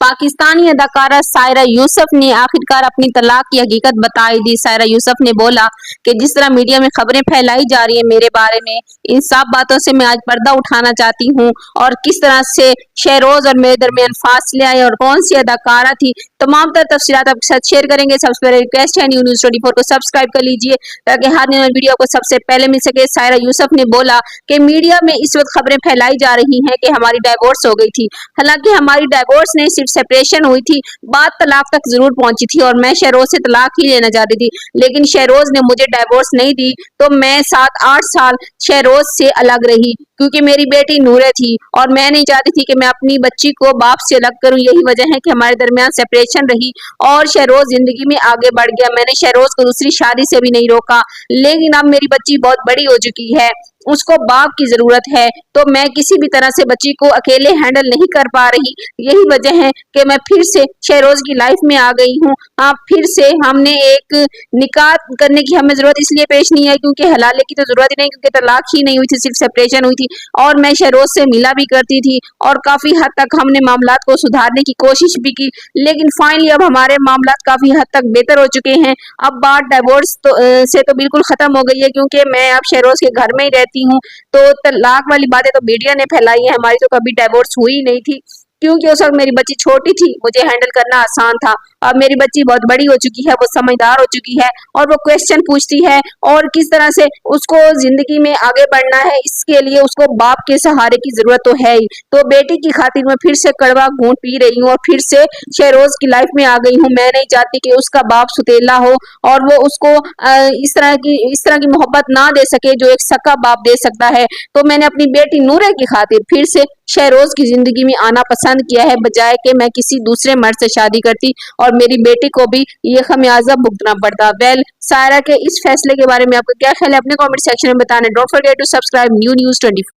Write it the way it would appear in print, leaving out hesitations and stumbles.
पाकिस्तानी अदाकारा सायरा यूसुफ ने आखिरकार अपनी तलाक की हकीकत बताई दी। सायरा यूसुफ ने बोला कि जिस तरह मीडिया में खबरें फैलाई जा रही है मेरे बारे में, इन साफ बातों से मैं आज पर्दा उठाना चाहती हूँ और किस तरह से शहरोज और मेरे दरमियान फासले आए और कौन सी अदाकारा थी, तमाम तर तफसीलात आपके साथ शेयर करेंगे। सबसे पहले रिक्वेस्ट है न्यूज़ 24 को सब्सक्राइब कर लीजिए ताकि हर नई वीडियो को सबसे पहले मिल सके। सायरा यूसुफ ने बोला कि मीडिया में इस वक्त खबरें फैलाई जा रही हैं कि हमारी डाइवोर्स हो गई थी। हालांकि हमारी डाइवोर्स नहीं, सिर्फ सेपरेशन हुई थी, बात तलाक तक जरूर पहुंची थी और मैं शहरोज से तलाक ही लेना चाहती थी, लेकिन शहरोज ने मुझे डाइवोर्स नहीं दी तो मैं 7-8 साल शहरोज से अलग रही क्योंकि मेरी बेटी नूरे थी और मैं नहीं चाहती थी कि मैं अपनी बच्ची को बाप से अलग करूं। यही वजह है कि हमारे दरमियान सेपरेशन रही और शहरोज जिंदगी में आगे बढ़ गया। मैंने शहरोज को दूसरी शादी से भी नहीं रोका, लेकिन अब मेरी बच्ची बहुत बड़ी हो चुकी है, उसको बाप की जरूरत है, तो मैं किसी भी तरह से बच्ची को अकेले हैंडल नहीं कर पा रही। यही वजह है कि मैं फिर से शहरोज की लाइफ में आ गई हूँ। हाँ, फिर से हमने एक निकाह करने की हमें जरूरत इसलिए पेश नहीं आई क्योंकि हलाले की तो जरूरत ही नहीं, क्योंकि तलाक ही नहीं हुई थी, सिर्फ सेपरेशन हुई थी और मैं शहरोज से मिला भी करती थी और काफी हद तक हमने मामलात को सुधारने की कोशिश भी की, लेकिन फाइनली अब हमारे मामलात काफी हद तक बेहतर हो चुके हैं। अब बात डाइवोर्स से तो बिल्कुल खत्म हो गई है क्योंकि मैं अब शहरोज के घर में ही रहती हूँ। तो तलाक वाली बातें तो मीडिया ने फैलाई है, हमारी तो कभी डाइवोर्स हुई नहीं थी क्योंकि उस वक्त मेरी बच्ची छोटी थी, मुझे हैंडल करना आसान था। अब मेरी बच्ची बहुत बड़ी हो चुकी है, वो समझदार हो चुकी है और वो क्वेश्चन पूछती है और किस तरह से उसको जिंदगी में आगे बढ़ना है, इसके लिए उसको बाप के सहारे की जरूरत तो है ही। तो बेटी की खातिर मैं फिर से कड़वा घूंट पी रही हूँ और फिर से शहरोज की लाइफ में आ गई हूँ। मैं नहीं चाहती कि उसका बाप सुतेला हो और वो उसको इस तरह की मोहब्बत ना दे सके जो एक सका बाप दे सकता है। तो मैंने अपनी बेटी नूरे की खातिर फिर से शहरोज की जिंदगी में आना पसंद किया है, बजाय कि मैं किसी दूसरे मर्द से शादी करती और मेरी बेटी को भी ये खमियाजा भुगतना पड़ता। वेल, सायरा के इस फैसले के बारे में आपका क्या ख्याल है अपने कमेंट सेक्शन में बताना। Don't forget to subscribe news 24।